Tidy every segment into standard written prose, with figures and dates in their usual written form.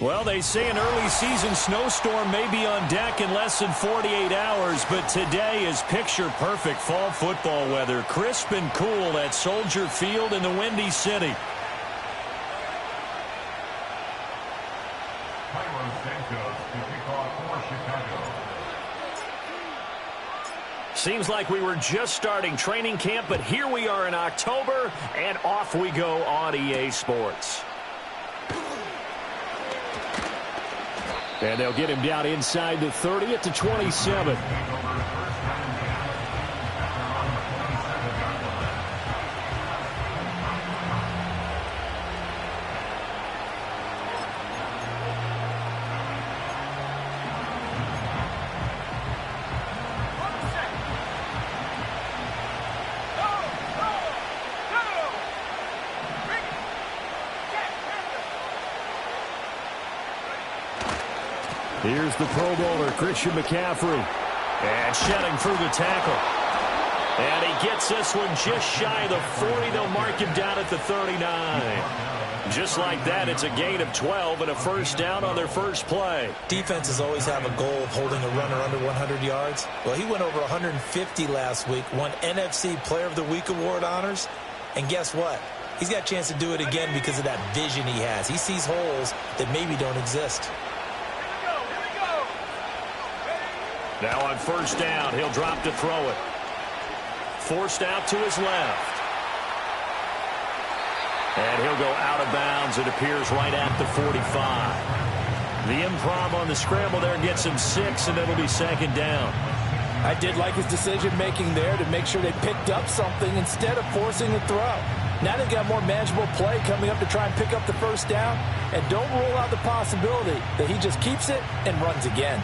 Well, they say an early season snowstorm may be on deck in less than 48 hours, but today is picture-perfect fall football weather. Crisp and cool at Soldier Field in the Windy City. Seems like we were just starting training camp, but here we are in October, and off we go on EA Sports. And they'll get him down inside the 30 at the 27. Here's the Pro Bowler, Christian McCaffrey. And shedding through the tackle. And he gets this one just shy of the 40. They'll mark him down at the 39. Just like that, it's a gain of 12 and a first down on their first play. Defenses always have a goal of holding a runner under 100 yards. Well, he went over 150 last week, won NFC Player of the Week award honors. And guess what? He's got a chance to do it again because of that vision he has. He sees holes that maybe don't exist. Now on first down, he'll drop to throw it. Forced out to his left. And he'll go out of bounds. It appears right at the 45. The improv on the scramble there gets him 6, and it'll be second down. I did like his decision-making there to make sure they picked up something instead of forcing the throw. Now they've got more manageable play coming up to try and pick up the first down. And don't rule out the possibility that he just keeps it and runs again.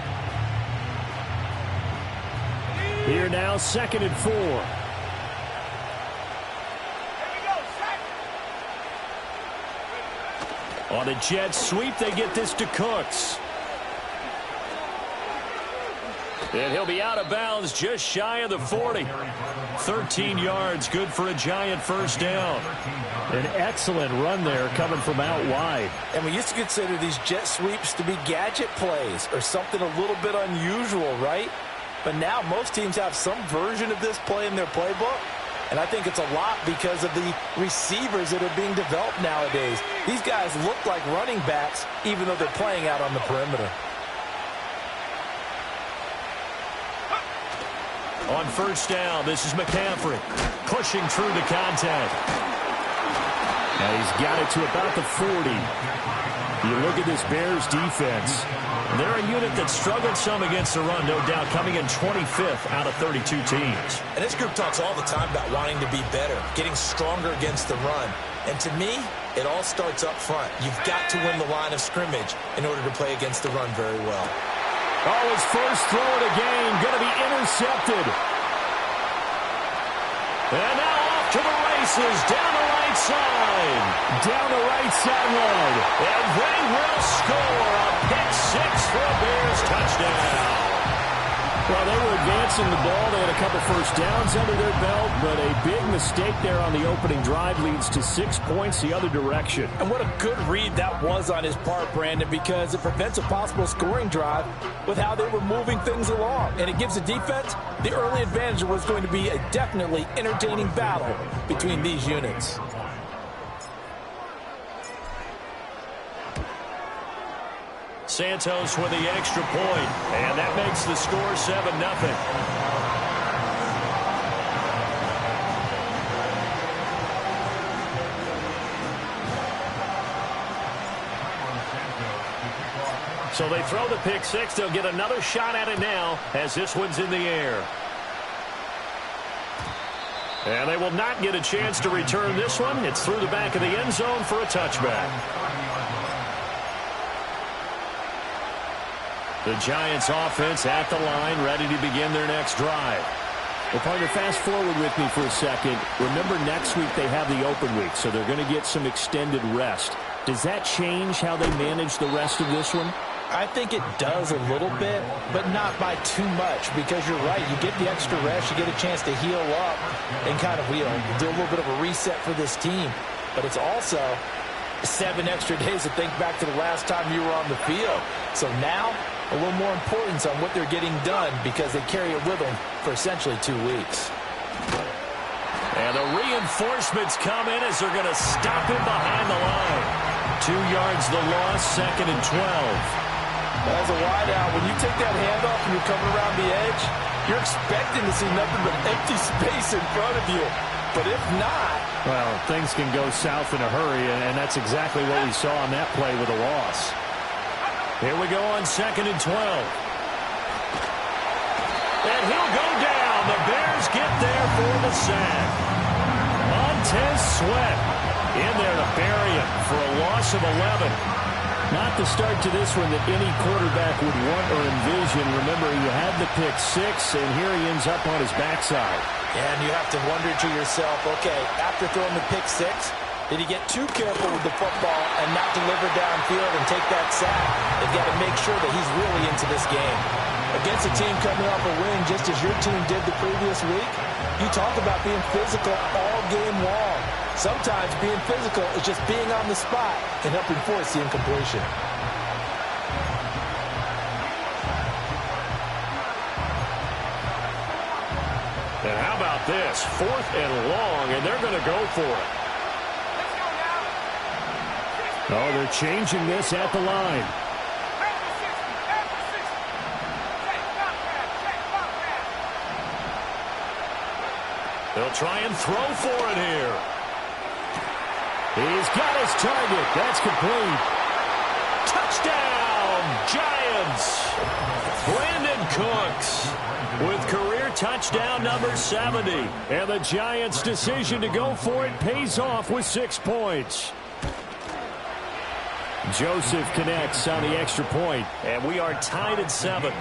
Here now, 2nd and 4. On a jet sweep, they get this to Cooks. And he'll be out of bounds just shy of the 40. 13 yards, good for a giant first down. An excellent run there coming from out wide. And we used to consider these jet sweeps to be gadget plays or something a little bit unusual, right? But now most teams have some version of this play in their playbook. And I think it's a lot because of the receivers that are being developed nowadays. These guys look like running backs even though they're playing out on the perimeter. On first down, this is McCaffrey pushing through the contact. Now he's got it to about the 40. You look at this Bears defense. They're a unit that struggled some against the run, no doubt, coming in 25th out of 32 teams. And this group talks all the time about wanting to be better, getting stronger against the run. And to me, it all starts up front. You've got to win the line of scrimmage in order to play against the run very well. Oh, his first throw of the game going to be intercepted. And now off to the races, down the right side. Down the right sideline. And they will score a pick-6 for a Bears touchdown. Well, they were advancing the ball. They had a couple first downs under their belt, but a big mistake there on the opening drive leads to 6 points the other direction. And what a good read that was on his part, Brandon, because it prevents a possible scoring drive with how they were moving things along. And it gives the defense the early advantage. Was going to be a definitely entertaining battle between these units. Santos with the extra point, and that makes the score 7-0. So they throw the pick-6. They'll get another shot at it now as this one's in the air. And they will not get a chance to return this one. It's through the back of the end zone for a touchback. The Giants offense at the line, ready to begin their next drive. Well, partner, fast forward with me for a second. Remember, next week they have the open week, so they're going to get some extended rest. Does that change how they manage the rest of this one? I think it does a little bit, but not by too much, because you're right. You get the extra rest, you get a chance to heal up and kind of, do a little bit of a reset for this team. But it's also 7 extra days to think back to the last time you were on the field. So now, a little more importance on what they're getting done because they carry it with them for essentially 2 weeks. And the reinforcements come in as they're going to stop him behind the line. 2 yards the loss, 2nd and 12. As a wideout, when you take that handoff and you're coming around the edge, you're expecting to see nothing but empty space in front of you. But if not... Well, things can go south in a hurry, and that's exactly what we saw on that play with a loss. Here we go on 2nd and 12. And he'll go down. The Bears get there for the sack. Montez Sweat in there to bury him for a loss of 11. Not the start to this one that any quarterback would want or envision. Remember, he had the pick 6, and here he ends up on his backside. And you have to wonder to yourself, okay, after throwing the pick 6, did he get too careful with the football and not deliver downfield and take that sack? They've got to make sure that he's really into this game. Against a team coming off a win just as your team did the previous week, you talk about being physical all game long. Sometimes being physical is just being on the spot and helping force the incompletion. And how about this? 4th and long, and they're going to go for it. Oh, they're changing this at the line. They'll try and throw for it here. He's got his target. That's complete. Touchdown, Giants. Brandon Cooks with career touchdown number 70. And the Giants' decision to go for it pays off with 6 points. Joseph connects on the extra point, and we are tied at 7.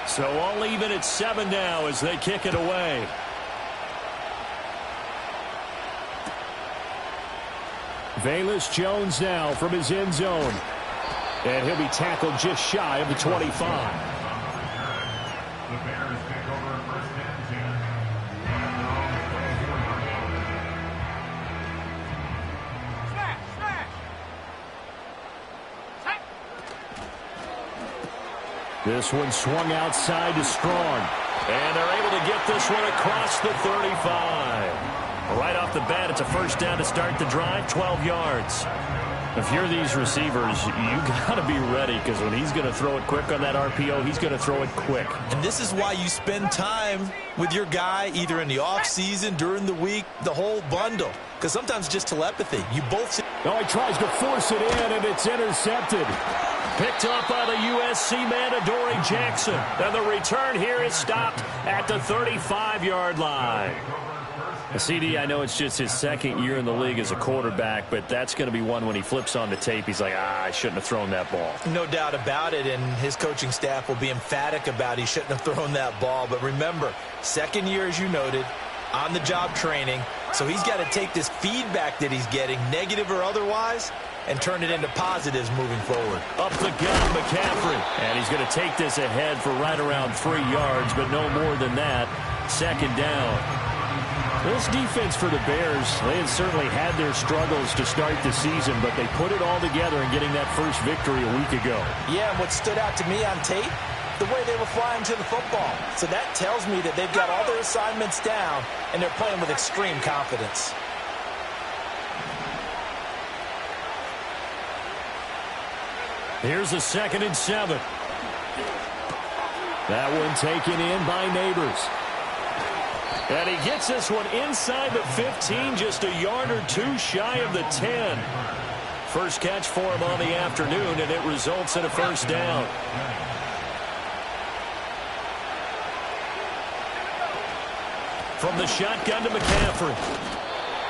So all even at 7 now as they kick it away. Velus Jones now from his end zone. And he'll be tackled just shy of the 25. This one swung outside to Strong. And they're able to get this one across the 35. Right off the bat, it's a first down to start the drive, 12 yards. If you're these receivers, you got to be ready because when he's going to throw it quick on that RPO, he's going to throw it quick. And this is why you spend time with your guy either in the offseason, during the week, the whole bundle. Because sometimes it's just telepathy. You both see. Oh, he tries to force it in, and it's intercepted. Picked up by the USC man, Adoree Jackson. And the return here is stopped at the 35-yard line. CD, I know it's just his 2nd year in the league as a quarterback, but that's going to be one when he flips on the tape, he's like, I shouldn't have thrown that ball. No doubt about it, and his coaching staff will be emphatic about he shouldn't have thrown that ball. But remember, 2nd year, as you noted, on-the-job training, so he's got to take this feedback that he's getting, negative or otherwise, and turn it into positives moving forward. Up the gut, McCaffrey. And he's going to take this ahead for right around 3 yards, but no more than that. 2nd down. This defense for the Bears, they had certainly had their struggles to start the season, but they put it all together in getting that first victory a week ago. Yeah, and what stood out to me on tape, the way they were flying to the football. So that tells me that they've got all their assignments down, and they're playing with extreme confidence. Here's a 2nd and 7. That one taken in by Neighbors. And he gets this one inside the 15, just a yard or 2 shy of the 10. First catch for him on the afternoon, and it results in a first down. From the shotgun to McCaffrey.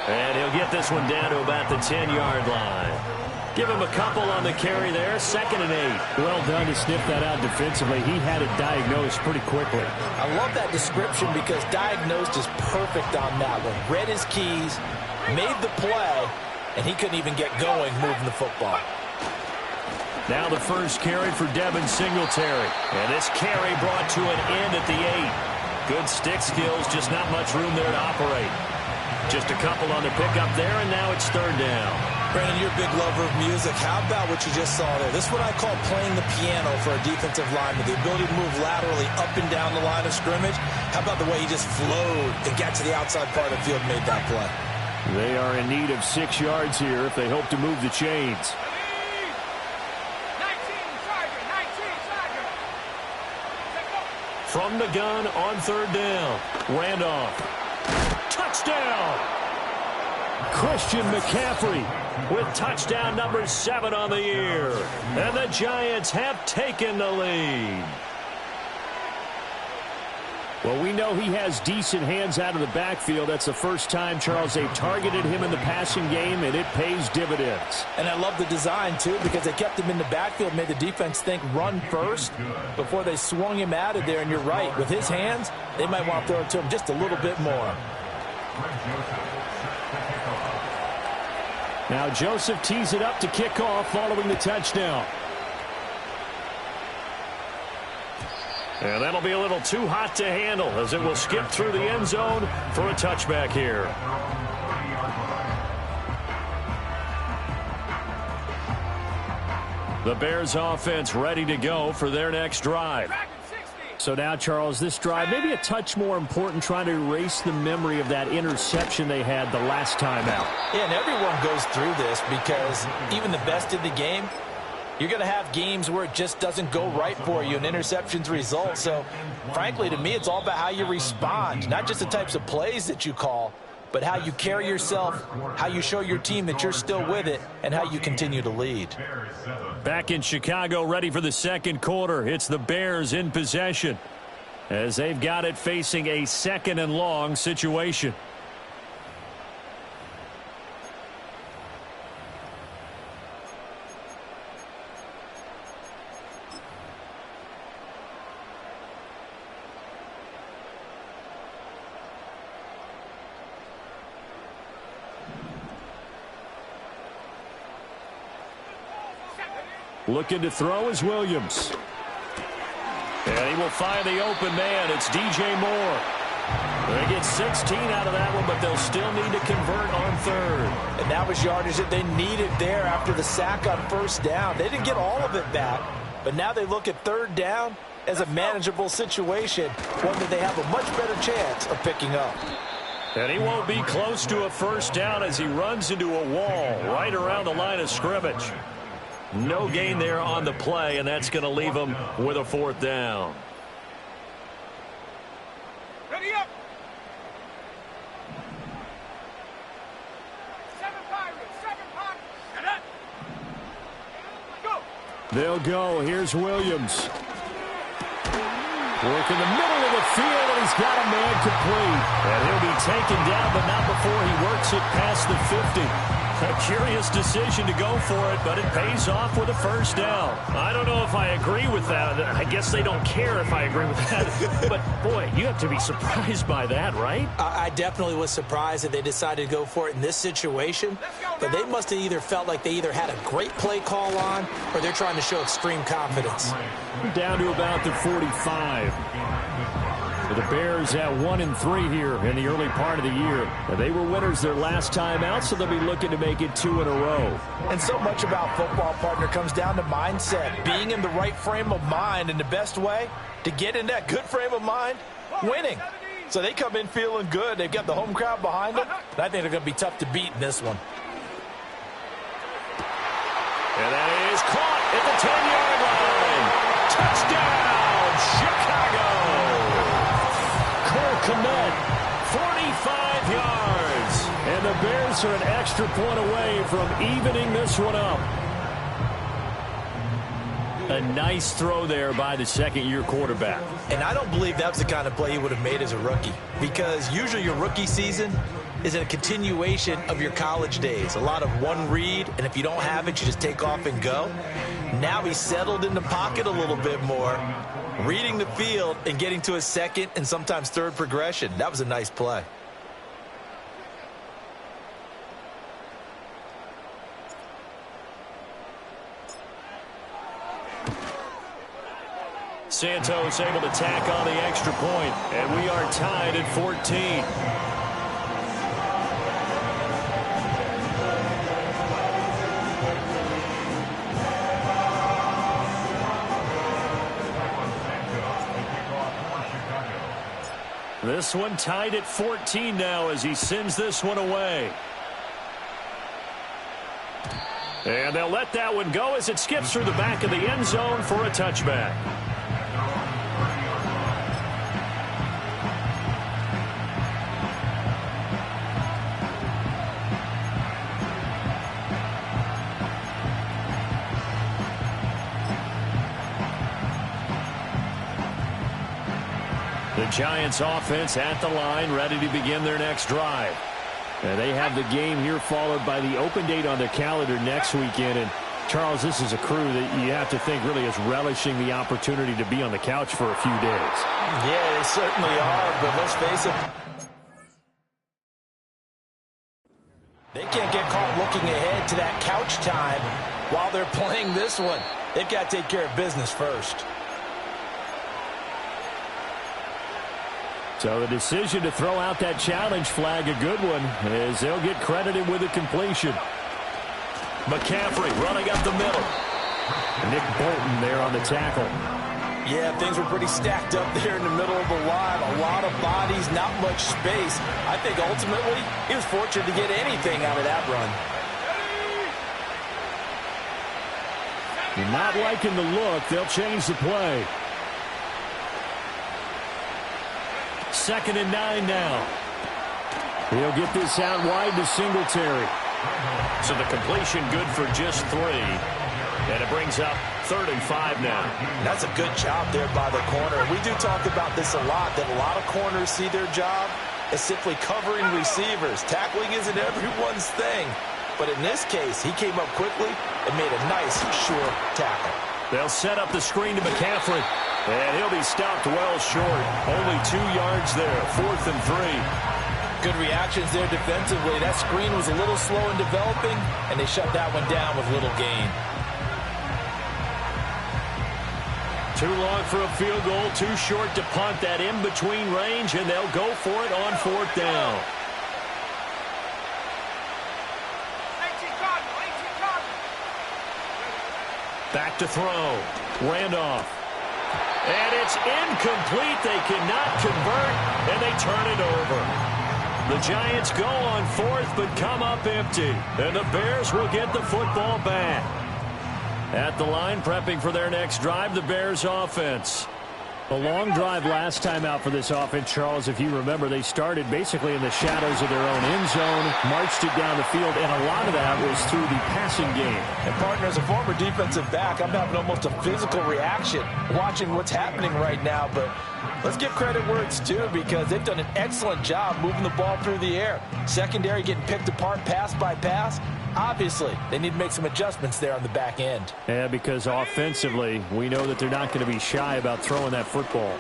And he'll get this one down to about the 10-yard line. Give him a couple on the carry there. 2nd and 8. Well done to sniff that out defensively. He had it diagnosed pretty quickly. I love that description because diagnosed is perfect on that one. Read his keys, made the play, and he couldn't even get going moving the football. Now the first carry for Devin Singletary. And this carry brought to an end at the 8. Good stick skills, just not much room there to operate. Just a couple on the pickup there, and now it's third down. Brandon, you're a big lover of music. How about what you just saw there? This is what I call playing the piano for a defensive lineman. The ability to move laterally up and down the line of scrimmage. How about the way he just flowed and got to the outside part of the field and made that play? They are in need of 6 yards here if they hope to move the chains. From the gun on third down. Randolph. Touchdown! Christian McCaffrey with touchdown number 7 on the year. And the Giants have taken the lead. Well, we know he has decent hands out of the backfield. That's the first time, Charles, they've targeted him in the passing game, and it pays dividends. And I love the design, too, because they kept him in the backfield, made the defense think run first before they swung him out of there. And you're right, with his hands, they might want to throw it to him just a little bit more. Now Joseph tees it up to kick off following the touchdown. And that'll be a little too hot to handle as it will skip through the end zone for a touchback here. The Bears offense ready to go for their next drive. So now, Charles, this drive maybe a touch more important, trying to erase the memory of that interception they had the last time out. Yeah, and everyone goes through this because even the best in the game, you're going to have games where it just doesn't go right for you and interceptions result. So, frankly, to me, it's all about how you respond, not just the types of plays that you call, but how you carry yourself, how you show your team that you're still with it, and how you continue to lead. Back in Chicago, ready for the second quarter. It's the Bears in possession as they've got it facing a 2nd and long situation. Looking to throw is Williams. And he will find the open man. It's DJ Moore. They get 16 out of that one, but they'll still need to convert on third. And that was yardage that they needed there after the sack on first down. They didn't get all of it back, but now they look at third down as a manageable situation, one that they have a much better chance of picking up. And he won't be close to a first down as he runs into a wall right around the line of scrimmage. No gain there on the play, and that's going to leave him with a 4th down. Ready up. 7 Pirates, 7 Go. They'll go. Here's Williams. Work in the middle of the field, and he's got a man complete. And he'll be taken down, but not before he works it past the 50. A curious decision to go for it, but it pays off with a first down. I don't know if I agree with that. I guess they don't care if I agree with that. But, boy, you have to be surprised by that, right? I definitely was surprised that they decided to go for it in this situation. But they must have either felt like they either had a great play call on or they're trying to show extreme confidence. Down to about the 45. The Bears at 1-3 here in the early part of the year. They were winners their last time out, so they'll be looking to make it 2 in a row. And so much about football, partner, comes down to mindset. Being in the right frame of mind, and the best way to get in that good frame of mind, winning. So they come in feeling good. They've got the home crowd behind them. And I think they're going to be tough to beat in this one. And that is caught at the 10-yard line. Touchdown, Chicago. Komet, 45 yards. And the Bears are an extra point away from evening this one up. A nice throw there by the second-year quarterback. And I don't believe that was the kind of play he would have made as a rookie, because usually your rookie season is a continuation of your college days. A lot of one read, and if you don't have it, you just take off and go. Now he's settled in the pocket a little bit more, reading the field and getting to a second and sometimes third progression. That was a nice play. Santos able to tack on the extra point, and we are tied at 14. This one tied at 14 now as he sends this one away. And they'll let that one go as it skips through the back of the end zone for a touchback. The Giants offense at the line, ready to begin their next drive. And they have the game here followed by the open date on their calendar next weekend. And, Charles, this is a crew that you have to think really is relishing the opportunity to be on the couch for a few days. Yeah, they certainly are, but let's face it, they can't get caught looking ahead to that couch time while they're playing this one. They've got to take care of business first. So the decision to throw out that challenge flag, a good one, as they'll get credited with a completion. McCaffrey running up the middle. Nick Bolton there on the tackle. Yeah, things were pretty stacked up there in the middle of the line. A lot of bodies, not much space. I think ultimately he was fortunate to get anything out of that run. You're not liking the look. They'll change the play. 2nd and 9 now. He'll get this out wide to Singletary. So the completion good for just 3. And it brings up 3rd and 5 now. That's a good job there by the corner. We do talk about this a lot, that a lot of corners see their job as simply covering receivers. Tackling isn't everyone's thing. But in this case, he came up quickly and made a nice, sure tackle. They'll set up the screen to McCaffrey. And he'll be stopped well short. Only 2 yards there. 4th and 3. Good reactions there defensively. That screen was a little slow in developing, and they shut that one down with little gain. Too long for a field goal. Too short to punt that in-between range, and they'll go for it on 4th down. Back to throw. Randolph. And it's incomplete. They cannot convert, and they turn it over. The Giants go on 4th, but come up empty. And the Bears will get the football back. At the line, prepping for their next drive, the Bears offense. A long drive last time out for this offense, Charles. If you remember, they started basically in the shadows of their own end zone, marched it down the field, and a lot of that was through the passing game. And, partner, as a former defensive back, I'm having almost a physical reaction watching what's happening right now. But let's give credit where it's due, because they've done an excellent job moving the ball through the air. Secondary getting picked apart pass by pass. Obviously, they need to make some adjustments there on the back end. Yeah, because offensively, we know that they're not going to be shy about throwing that football.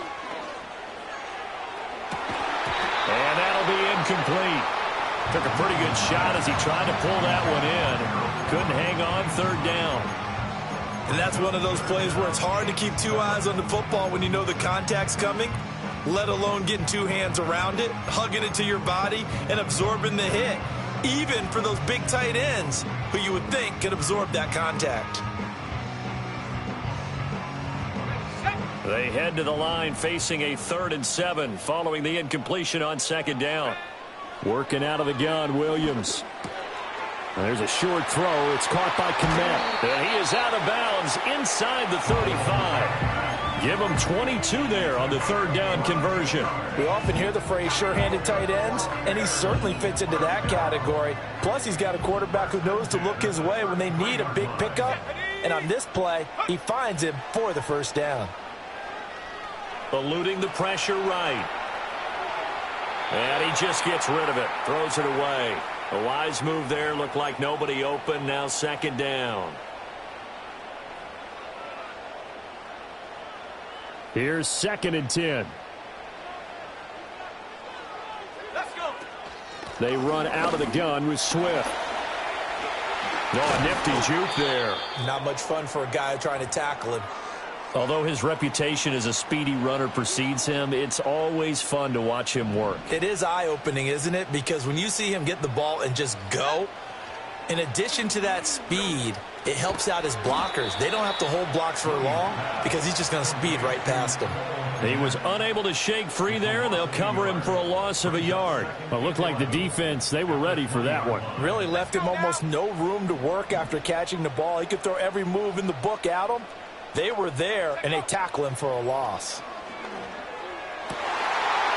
And that'll be incomplete. Took a pretty good shot as he tried to pull that one in. Couldn't hang on. 3rd down. And that's one of those plays where it's hard to keep 2 eyes on the football when you know the contact's coming, let alone getting 2 hands around it, hugging it to your body, and absorbing the hit. Even for those big tight ends who you would think could absorb that contact. They head to the line facing a 3rd and 7 following the incompletion on 2nd down. Working out of the gun, Williams. There's a short throw. It's caught by Kmet. And he is out of bounds inside the 35. Give him 22 there on the 3rd down conversion. We often hear the phrase sure-handed tight ends, and he certainly fits into that category. Plus, he's got a quarterback who knows to look his way when they need a big pickup. And on this play, he finds him for the 1st down. Eluding the pressure right. And he just gets rid of it. Throws it away. A wise move there. Looked like nobody open. Now 2nd down. Here's 2nd and 10. Let's go. They run out of the gun with Swift. Oh, a nifty juke there. Not much fun for a guy trying to tackle him. Although his reputation as a speedy runner precedes him, it's always fun to watch him work. It is eye-opening, isn't it? Because when you see him get the ball and just go, in addition to that speed, it helps out his blockers. They don't have to hold blocks for long because he's just going to speed right past them. He was unable to shake free there, and they'll cover him for a loss of a yard. Well, it looked like the defense, they were ready for that one. Really left him almost no room to work after catching the ball. He could throw every move in the book at him. They were there, and they tackle him for a loss.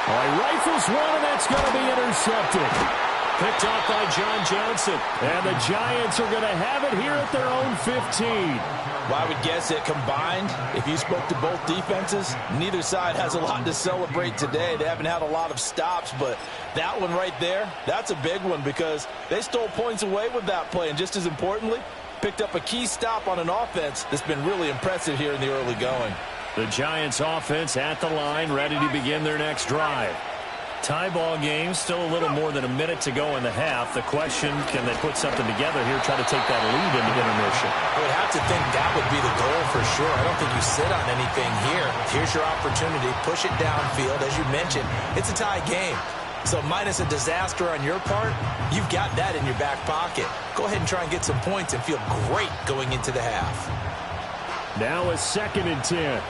All right, rifles one, and that's going to be intercepted. Picked off by John Johnson. And the Giants are going to have it here at their own 15. Well, I would guess that combined, if you spoke to both defenses, neither side has a lot to celebrate today. They haven't had a lot of stops, but that one right there, that's a big one because they stole points away with that play. And just as importantly, picked up a key stop on an offense that's been really impressive here in the early going. The Giants offense at the line, ready to begin their next drive. Tie ball game, still a little more than a minute to go in the half. The question, can they put something together here, try to take that lead into intermission? I would have to think that would be the goal for sure. I don't think you sit on anything here. Here's your opportunity. Push it downfield. As you mentioned, it's a tie game. So minus a disaster on your part, you've got that in your back pocket. Go ahead and try and get some points and feel great going into the half. Now a 2nd and 10.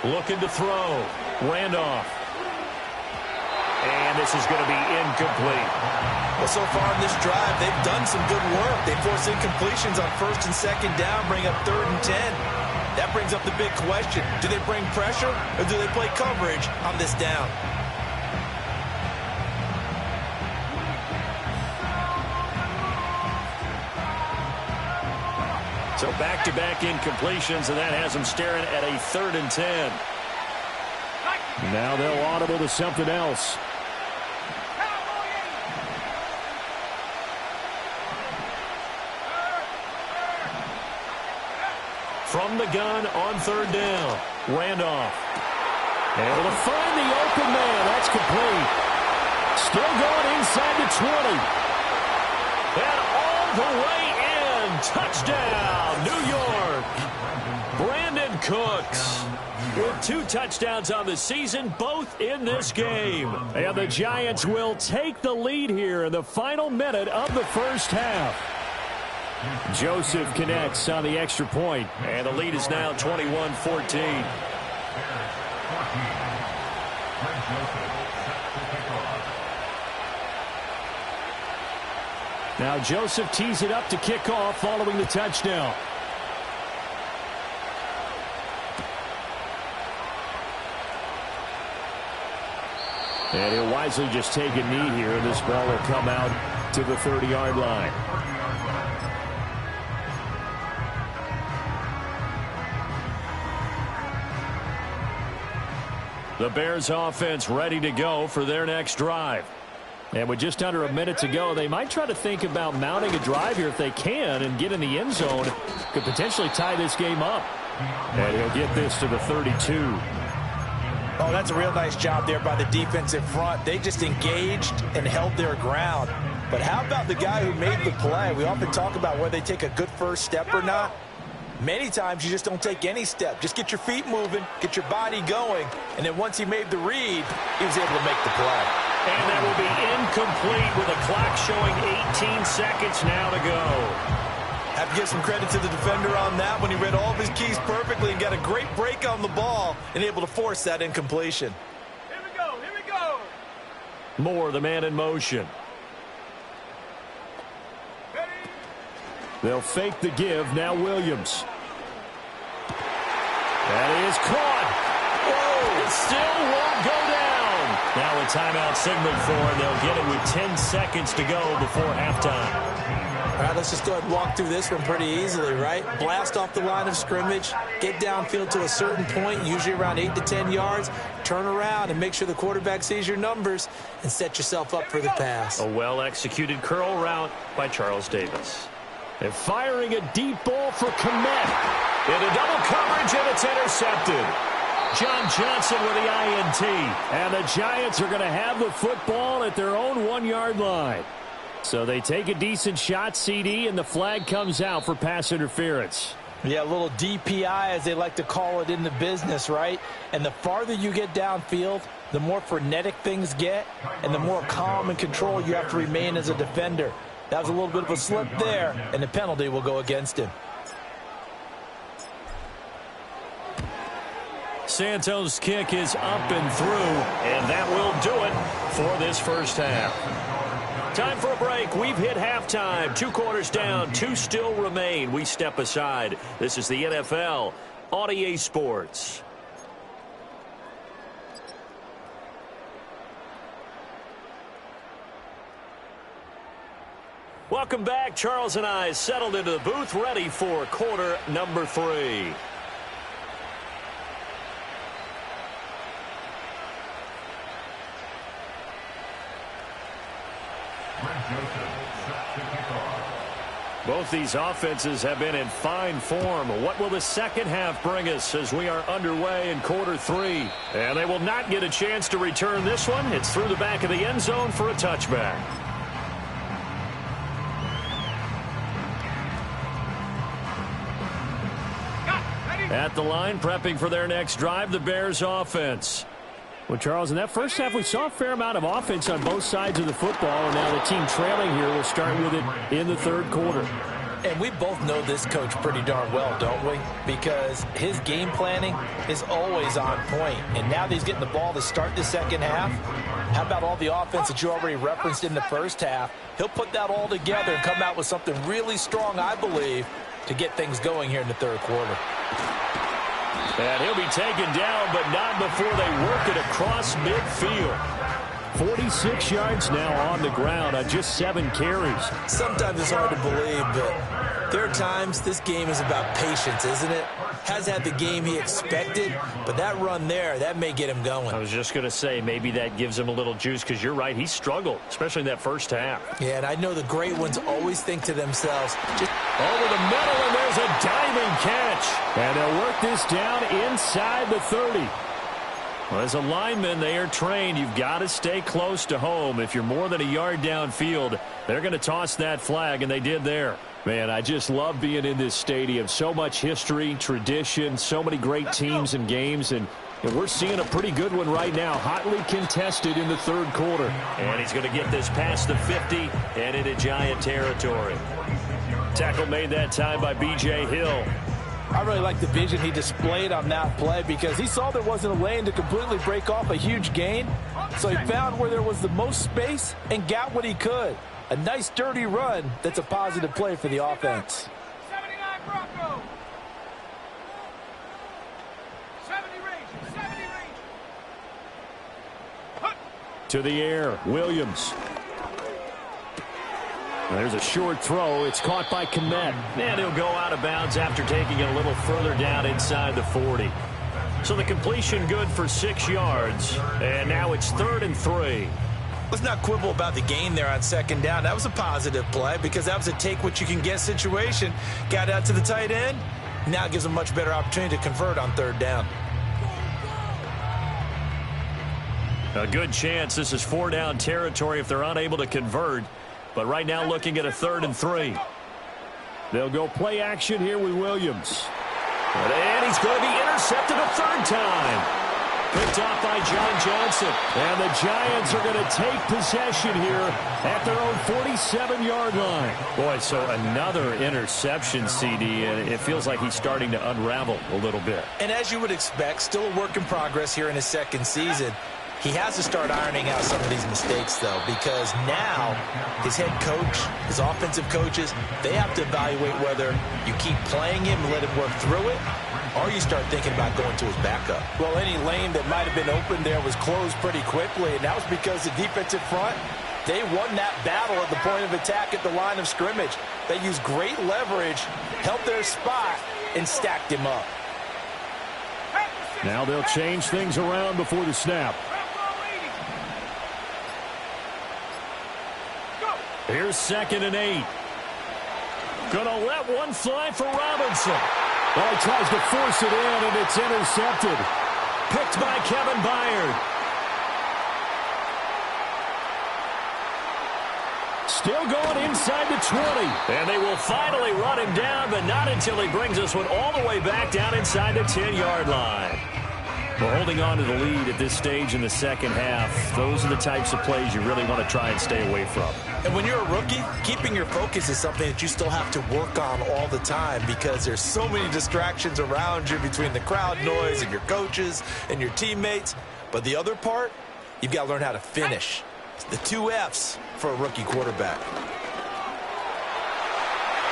Looking to throw. Randolph. And this is going to be incomplete. Well, so far in this drive, they've done some good work. They force incompletions on 1st and 2nd down, bring up 3rd and 10. That brings up the big question. Do they bring pressure or do they play coverage on this down? So back-to-back incompletions, and that has them staring at a 3rd and 10. Now they'll audible to something else. From the gun on 3rd down. Randolph. Able to find the open man. That's complete. Still going inside the 20. And all the way in. Touchdown, New York. Brandon Cooks with 2 touchdowns on the season, both in this game. And the Giants will take the lead here in the final minute of the first half. Joseph connects on the extra point. And the lead is now 21-14. Now Joseph tees it up to kick off following the touchdown. And he'll wisely just take a knee here. This ball will come out to the 30-yard line. The Bears offense ready to go for their next drive. And with just under a minute to go, they might try to think about mounting a drive here if they can and get in the end zone. Could potentially tie this game up. And he'll get this to the 32. Oh, that's a real nice job there by the defensive front. They just engaged and held their ground. But how about the guy who made the play? We often talk about whether they take a good first step or not. Many times you just don't take any step. Just get your feet moving, get your body going, and then once he made the read, he was able to make the play. And that will be incomplete with a clock showing 18 seconds now to go. Have to give some credit to the defender on that when he read all of his keys perfectly and got a great break on the ball and able to force that incompletion. Here we go, here we go. Moore, the man in motion. They'll fake the give. Now Williams. That is caught. Whoa, it still won't go down. Now a timeout signaled for, and they'll get it with 10 seconds to go before halftime. All right, let's just go ahead and walk through this one pretty easily, right? Blast off the line of scrimmage, get downfield to a certain point, usually around 8 to 10 yards, turn around and make sure the quarterback sees your numbers and set yourself up for the pass. A well-executed curl route by Charles Davis. And firing a deep ball for Komet. Into double coverage, and it's intercepted. John Johnson with the INT. And the Giants are going to have the football at their own 1-yard line. So they take a decent shot, CD, and the flag comes out for pass interference. Yeah, a little DPI, as they like to call it in the business, right? And the farther you get downfield, the more frenetic things get, and the more calm and control you have to remain as a defender. That was a little bit of a slip there, and the penalty will go against him. Santos' kick is up and through, and that will do it for this first half. Time for a break. We've hit halftime. 2 quarters down, 2 still remain. We step aside. This is the NFL on EA Sports. Welcome back. Charles and I settled into the booth, ready for quarter number 3. Both these offenses have been in fine form. What will the second half bring us as we are underway in quarter 3? And they will not get a chance to return this one. It's through the back of the end zone for a touchback. At the line, prepping for their next drive, the Bears offense. Well, Charles, in that first half, we saw a fair amount of offense on both sides of the football, and now the team trailing here will start with it in the third quarter. And we both know this coach pretty darn well, don't we? Because his game planning is always on point. And now that he's getting the ball to start the second half, how about all the offense that you already referenced in the first half? He'll put that all together and come out with something really strong, I believe, to get things going here in the third quarter. And he'll be taken down, but not before they work it across midfield. 46 yards now on the ground on just 7 carries. Sometimes it's hard to believe, but there are times this game is about patience, isn't it? Has had the game he expected, but that run there, that may get him going. I was just going to say, maybe that gives him a little juice, because you're right, he struggled, especially in that first half. Yeah, and I know the great ones always think to themselves, just over the middle, and there's a diving catch. And they'll work this down inside the 30. Well, as a lineman, they are trained. You've got to stay close to home. If you're more than a yard downfield, they're going to toss that flag, and they did there. Man, I just love being in this stadium. So much history, tradition, so many great teams and games, and we're seeing a pretty good one right now, hotly contested in the third quarter. And he's going to get this past the 50 and into Giant territory. Tackle made that time by B.J. Hill. I really like the vision he displayed on that play because he saw there wasn't a lane to completely break off a huge gain. So he found where there was the most space and got what he could. A nice, dirty run that's a positive play for the offense. 79 Bronco. 70 range. 70 range. To the air, Williams. There's a short throw. It's caught by Kmet. And he'll go out of bounds after taking it a little further down inside the 40. So the completion good for 6 yards. And now it's 3rd and 3. Let's not quibble about the gain there on second down. That was a positive play because that was a take-what-you-can-get situation. Got out to the tight end. Now it gives them a much better opportunity to convert on 3rd down. A good chance this is 4-down territory if they're unable to convert. But right now looking at a 3rd and 3. They'll go play action here with Williams. And he's going to be intercepted a 3rd time. Picked off by John Johnson. And the Giants are going to take possession here at their own 47-yard line. Boy, so another interception, CD. And it feels like he's starting to unravel a little bit. And as you would expect, still a work in progress here in his second season. He has to start ironing out some of these mistakes, though, because now his head coach, his offensive coaches, they have to evaluate whether you keep playing him and let him work through it, or you start thinking about going to his backup. Well, any lane that might have been open there was closed pretty quickly, and that was because the defensive front, they won that battle at the point of attack at the line of scrimmage. They used great leverage, held their spot, and stacked him up. Now they'll change things around before the snap. Here's 2nd and 8. Gonna let one fly for Robinson. Well, he tries to force it in, and it's intercepted. Picked by Kevin Byard. Still going inside the 20. And they will finally run him down, but not until he brings this one all the way back down inside the 10-yard line. We're holding on to the lead at this stage in the second half. Those are the types of plays you really want to try and stay away from. And when you're a rookie, keeping your focus is something that you still have to work on all the time because there's so many distractions around you between the crowd noise and your coaches and your teammates. But the other part, you've got to learn how to finish. The 2 F's for a rookie quarterback.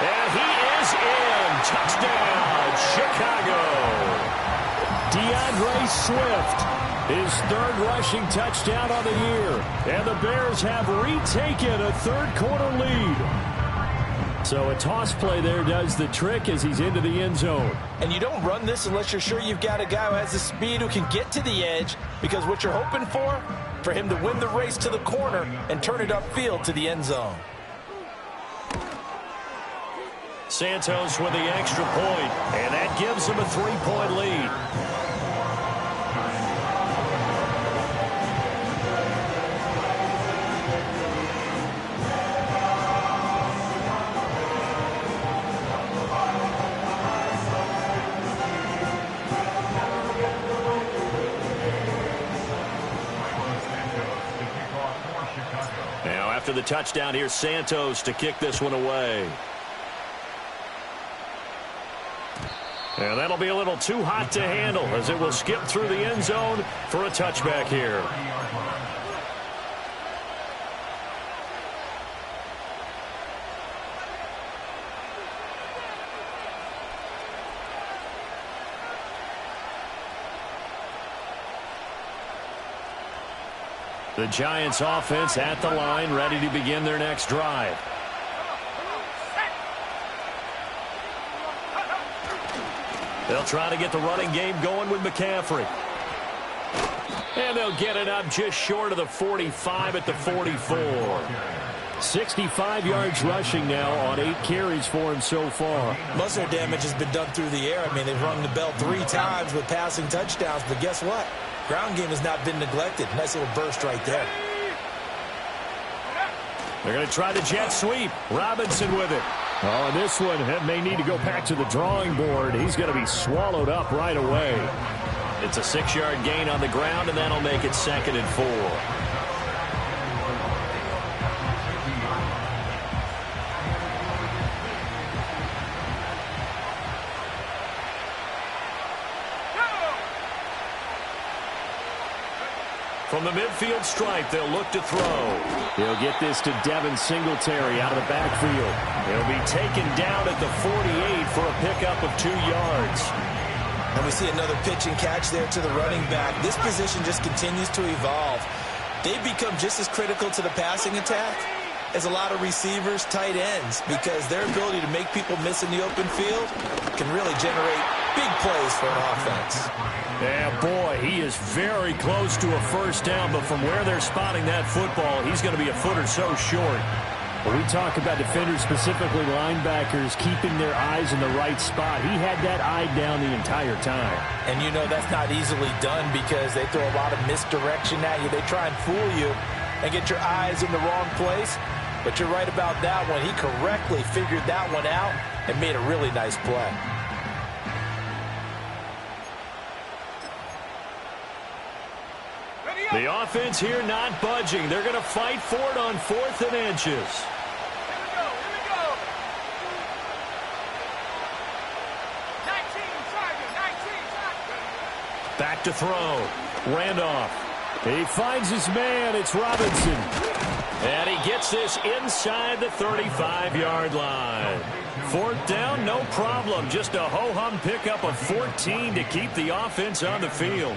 And he is in. Touchdown, Chicago. DeAndre Swift, his 3rd rushing touchdown on the year. And the Bears have retaken a third-quarter lead. So a toss play there does the trick as he's into the end zone. And you don't run this unless you're sure you've got a guy who has the speed who can get to the edge, because what you're hoping for him to win the race to the corner and turn it upfield to the end zone. Santos with the extra point, and that gives him a 3-point lead. Now after the touchdown, here's Santos to kick this one away. And that'll be a little too hot to handle as it will skip through the end zone for a touchback here. The Giants offense at the line, ready to begin their next drive. They'll try to get the running game going with McCaffrey. And they'll get it up just short of the 45 at the 44. 65 yards rushing now on 8 carries for him so far. Muscle damage has been done through the air. I mean, they've rung the bell 3 times with passing touchdowns, but guess what? Ground game has not been neglected. Nice little burst right there. They're going to try the jet sweep. Robinson with it. Oh, and this one may need to go back to the drawing board. He's going to be swallowed up right away. It's a 6-yard gain on the ground, and that'll make it 2nd and 4. From the midfield stripe, they'll look to throw. He'll get this to Devin Singletary out of the backfield. He'll be taken down at the 48 for a pickup of 2 yards. And we see another pitch and catch there to the running back. This position just continues to evolve. They've become just as critical to the passing attack as a lot of receivers, tight ends, because their ability to make people miss in the open field can really generate big plays for an offense. Yeah, boy, he is very close to a first down, but from where they're spotting that football, he's going to be a foot or so short. When we talk about defenders, specifically linebackers, keeping their eyes in the right spot, he had that eye down the entire time. And you know that's not easily done because they throw a lot of misdirection at you. They try and fool you and get your eyes in the wrong place. But you're right about that one. He correctly figured that one out and made a really nice play. The offense here not budging. They're going to fight for it on 4th and inches. Here we go. 19, target, 19. Back to throw. Randolph. He finds his man. It's Robinson. And he gets this inside the 35-yard line. 4th down, no problem. Just a ho-hum pickup of 14 to keep the offense on the field.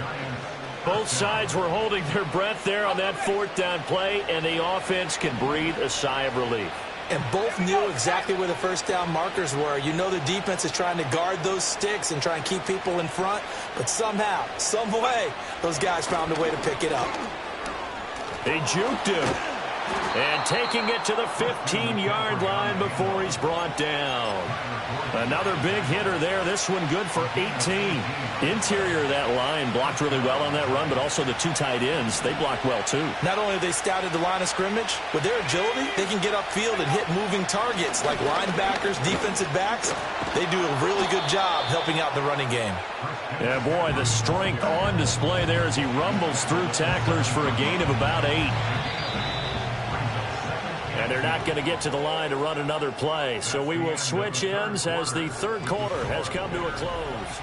Both sides were holding their breath there on that 4th down play, and the offense can breathe a sigh of relief. And both knew exactly where the first down markers were. You know the defense is trying to guard those sticks and try and keep people in front, but somehow, some way, those guys found a way to pick it up. They juked him. And taking it to the 15-yard line before he's brought down. Another big hitter there. This one good for 18. Interior of that line blocked really well on that run, but also the two tight ends, they blocked well too. Not only have they scouted the line of scrimmage, with their agility, they can get upfield and hit moving targets like linebackers, defensive backs. They do a really good job helping out the running game. Yeah, boy, the strength on display there as he rumbles through tacklers for a gain of about 8. And they're not going to get to the line to run another play. So we will switch ends as the third quarter has come to a close.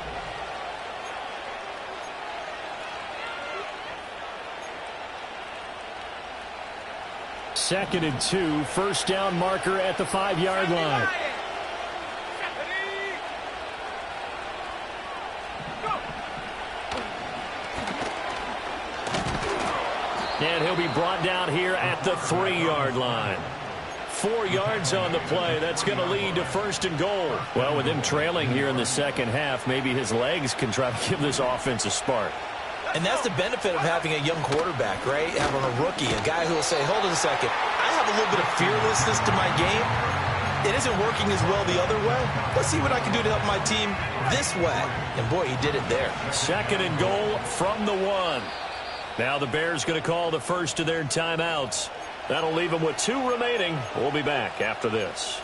Second and 2, first down marker at the 5-yard line. And he'll be brought down here at the 3-yard line. 4 yards on the play. That's going to lead to first and goal. Well, with him trailing here in the second half, maybe his legs can try to give this offense a spark. And that's the benefit of having a young quarterback, right? Having a rookie, a guy who will say, hold on a second, I have a little bit of fearlessness to my game. It isn't working as well the other way. Let's see what I can do to help my team this way. And, boy, he did it there. Second and goal from the 1. Now the Bears going to call the first of their timeouts. That'll leave them with 2 remaining. We'll be back after this.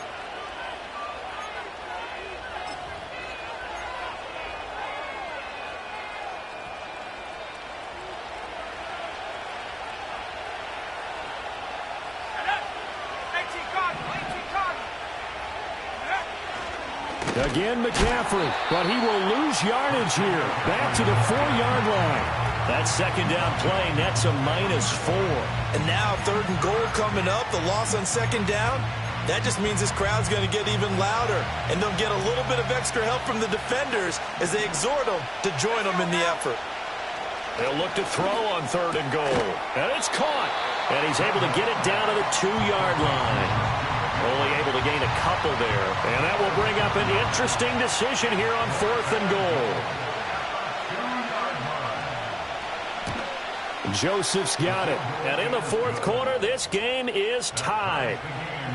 Again, McCaffrey, but he will lose yardage here. Back to the 4-yard line. That second down play nets a -4. And now third and goal coming up. The loss on second down. That just means this crowd's going to get even louder. And they'll get a little bit of extra help from the defenders as they exhort them to join them in the effort. They'll look to throw on third and goal. And it's caught. And he's able to get it down to the 2-yard line. Only able to gain a couple there. And that will bring up an interesting decision here on fourth and goal. Joseph's got it. And in the fourth quarter, this game is tied.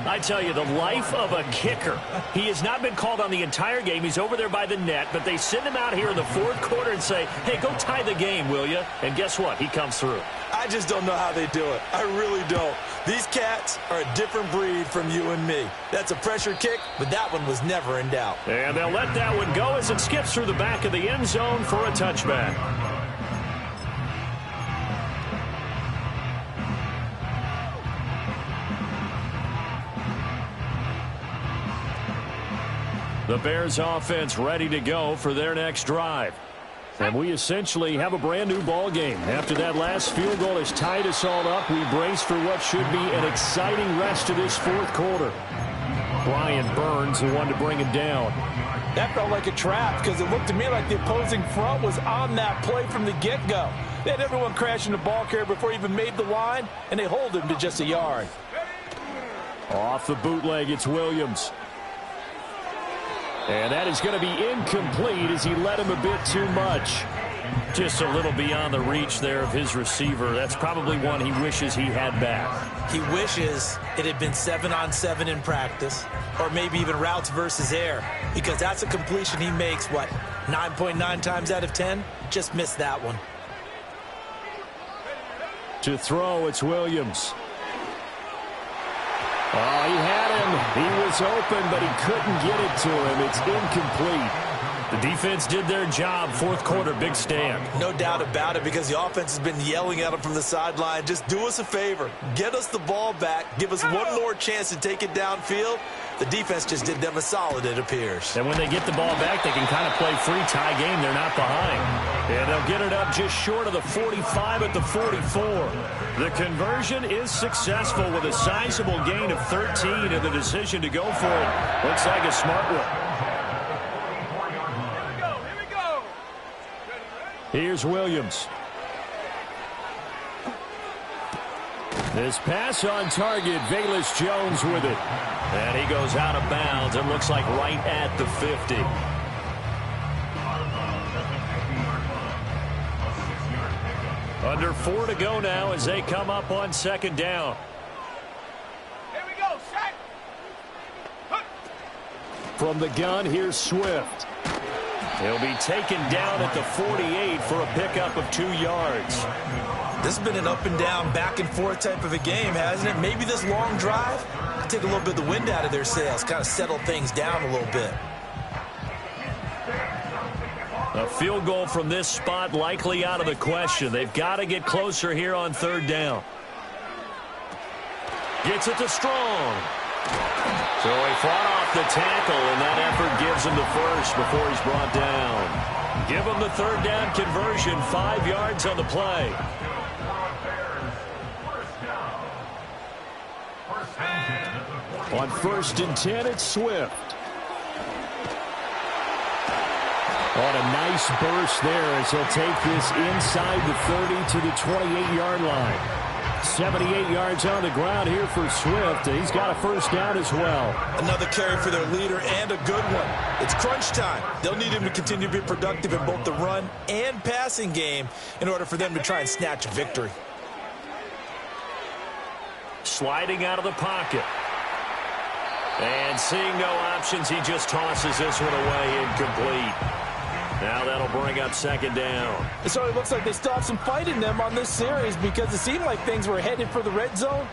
I tell you, the life of a kicker. He has not been called on the entire game. He's over there by the net, but they send him out here in the fourth quarter and say, hey, go tie the game, will you? And guess what? He comes through. I just don't know how they do it. I really don't. These cats are a different breed from you and me. That's a pressure kick, but that one was never in doubt. And they'll let that one go as it skips through the back of the end zone for a touchback. The Bears offense ready to go for their next drive. And we essentially have a brand new ball game. After that last field goal has tied us all up, we brace for what should be an exciting rest of this fourth quarter. Brian Burns, the one to bring it down. That felt like a trap because it looked to me like the opposing front was on that play from the get-go. They had everyone crashing the ball carrier before he even made the line, and they hold him to just a yard. Off the bootleg, it's Williams. And that is going to be incomplete as he led him a bit too much. Just a little beyond the reach there of his receiver. That's probably one he wishes he had back. He wishes it had been 7-on-7 in practice, or maybe even routes versus air, because that's a completion he makes, what, 9.9 times out of 10? Just missed that one. To throw, it's Williams. Oh, he had him. He was open, but he couldn't get it to him. It's incomplete. The defense did their job. Fourth quarter, big stand. No doubt about it, because the offense has been yelling at him from the sideline. Just do us a favor. Get us the ball back. Give us one more chance to take it downfield. The defense just did them a solid, it appears. And when they get the ball back, they can kind of play free tie game. They're not behind. And they'll get it up just short of the 45 at the 44. The conversion is successful with a sizable gain of 13, and the decision to go for it looks like a smart one. Here's Williams. This pass on target, Velus Jones with it. And he goes out of bounds. It looks like right at the 50. Under 4 to go now as they come up on second down. From the gun, here's Swift. He'll be taken down at the 48 for a pickup of 2 yards. This has been an up and down, back and forth type of a game, hasn't it? Maybe this long drive could take a little bit of the wind out of their sails, kind of settle things down a little bit. A field goal from this spot likely out of the question. They've got to get closer here on 3rd down. Gets it to Strong. So he fought off the tackle, and that effort gives him the first before he's brought down. Give him the 3rd down conversion, 5 yards on the play. On 1st and 10, it's Swift. On a nice burst there as he'll take this inside the 30 to the 28-yard line. 78 yards on the ground here for Swift. He's got a 1st down as well. Another carry for their leader and a good one. It's crunch time. They'll need him to continue to be productive in both the run and passing game in order for them to try and snatch a victory. Sliding out of the pocket. And seeing no options, he just tosses this one away incomplete. Now that'll bring up 2nd down. It certainly looks like they still have some fight in them on this series because it seemed like things were headed for the red zone.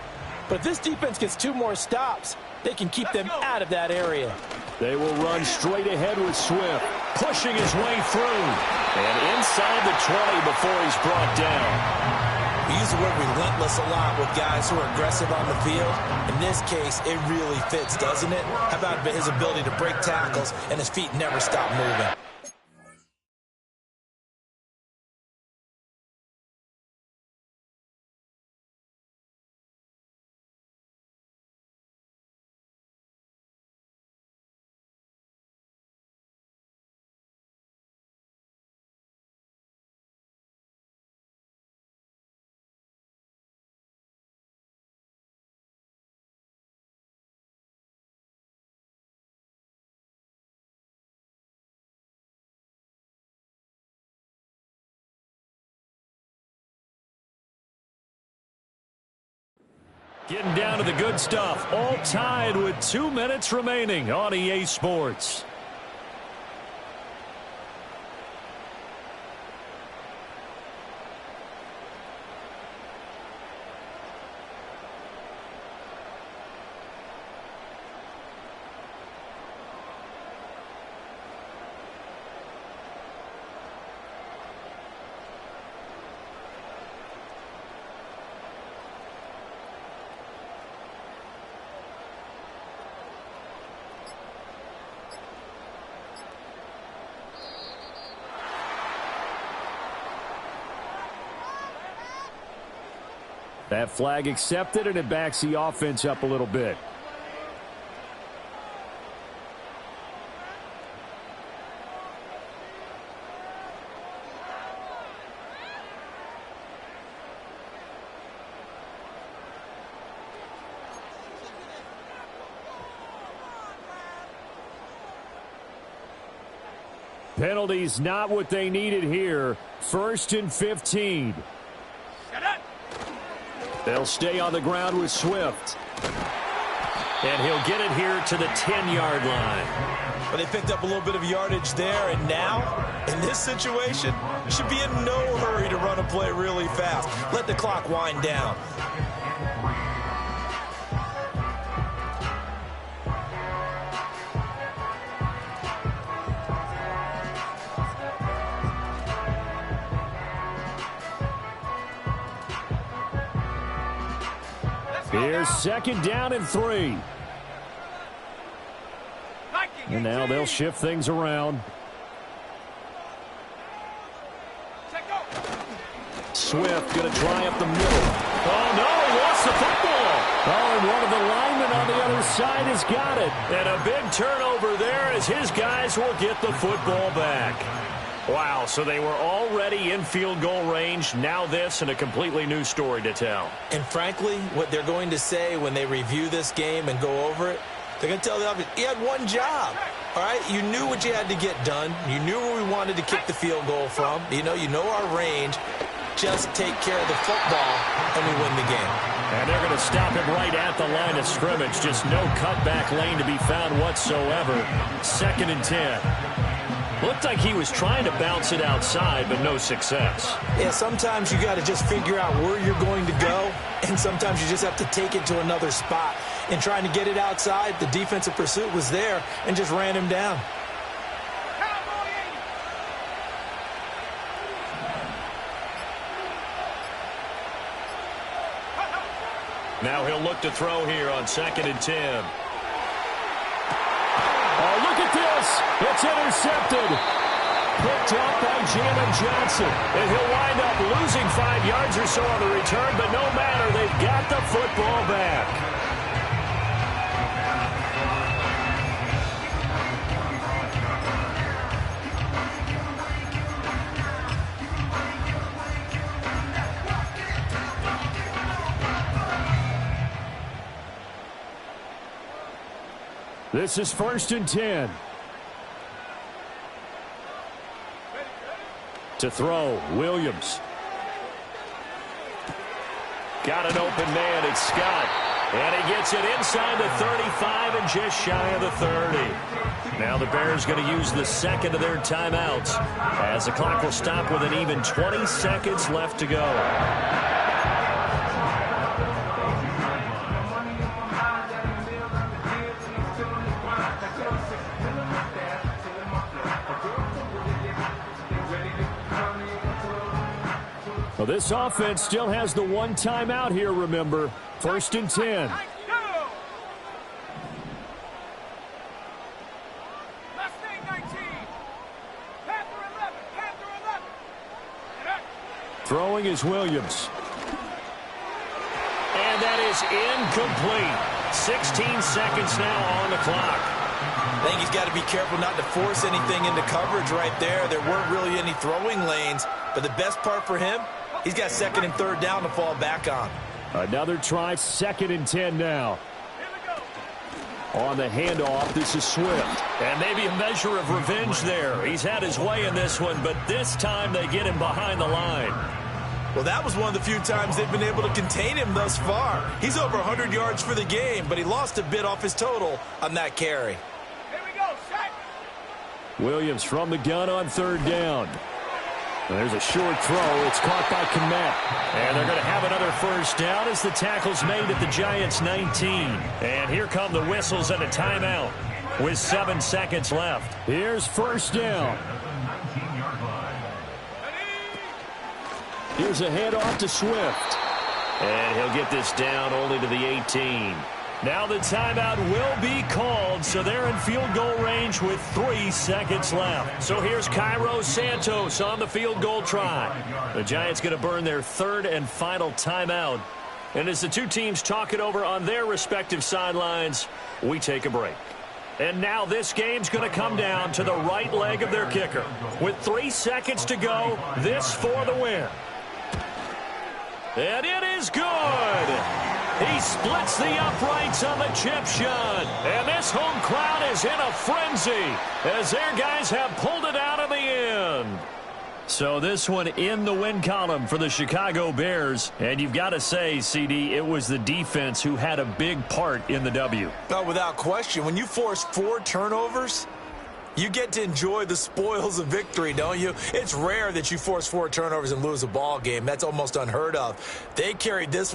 But if this defense gets 2 more stops, they can keep them out of that area. They will run straight ahead with Swift, pushing his way through. And inside the 20 before he's brought down. We use the word relentless a lot with guys who are aggressive on the field. In this case, it really fits, doesn't it? How about his ability to break tackles and his feet never stop moving? Getting down to the good stuff. All tied with 2 minutes remaining on EA Sports. That flag accepted, and it backs the offense up a little bit. Penalties not what they needed here. 1st and 15. They'll stay on the ground with Swift. And he'll get it here to the 10-yard line. Well, they picked up a little bit of yardage there, and now, in this situation, should be in no hurry to run a play really fast. Let the clock wind down. Here's 2nd down and 3. And now they'll shift things around. Swift going to try up the middle. Oh, no, he lost the football. Oh, and one of the linemen on the other side has got it. And a big turnover there as his guys will get the football back. Wow, so they were already in field goal range. Now this and a completely new story to tell. And frankly, what they're going to say when they review this game and go over it, they're going to tell the offense, you had one job, all right? You knew what you had to get done. You knew where we wanted to kick the field goal from. You know our range. Just take care of the football, and we win the game. And they're going to stop him right at the line of scrimmage. Just no cutback lane to be found whatsoever. 2nd and 10. Looked like he was trying to bounce it outside, but no success. Yeah, sometimes you got to just figure out where you're going to go, and sometimes you just have to take it to another spot. In trying to get it outside, the defensive pursuit was there and just ran him down. Now he'll look to throw here on 2nd and 10. Oh, look at this. It's intercepted. Picked up by Jalen Johnson. And he'll wind up losing 5 yards or so on the return, but no matter, they've got the football back. This is 1st and 10. To throw, Williams. Got an open man, it's Scott. And he gets it inside the 35 and just shy of the 30. Now the Bears going to use the 2nd of their timeouts as the clock will stop with an even 20 seconds left to go. Well, this offense still has the 1 timeout here, remember. 1st and 10. Throwing is Williams. And that is incomplete. 16 seconds now on the clock. I think he's got to be careful not to force anything into coverage right there. There weren't really any throwing lanes, but the best part for him, he's got 2nd and 3rd down to fall back on. Another try, 2nd and 10 now. On the handoff, this is Swift. And maybe a measure of revenge there. He's had his way in this one, but this time they get him behind the line. Well, that was one of the few times they've been able to contain him thus far. He's over 100 yards for the game, but he lost a bit off his total on that carry. Here we go, set. Williams from the gun on 3rd down. And there's a short throw. It's caught by Kmet. And they're going to have another 1st down as the tackle's made at the Giants' 19. And here come the whistles and a timeout with 7 seconds left. Here's 1st down. Here's a handoff to Swift. And he'll get this down only to the 18. Now the timeout will be called, so they're in field goal range with 3 seconds left. So here's Cairo Santos on the field goal try. The Giants going to burn their 3rd and final timeout. And as the two teams talk it over on their respective sidelines, we take a break. And now this game's going to come down to the right leg of their kicker. With 3 seconds to go, this for the win. And it is good. He splits the uprights on the chip shot. And this home crowd is in a frenzy as their guys have pulled it out in the end. So this one in the win column for the Chicago Bears. And you've got to say, CD, it was the defense who had a big part in the W. Oh, without question. When you force 4 turnovers, you get to enjoy the spoils of victory, don't you? It's rare that you force 4 turnovers and lose a ball game. That's almost unheard of. They carried this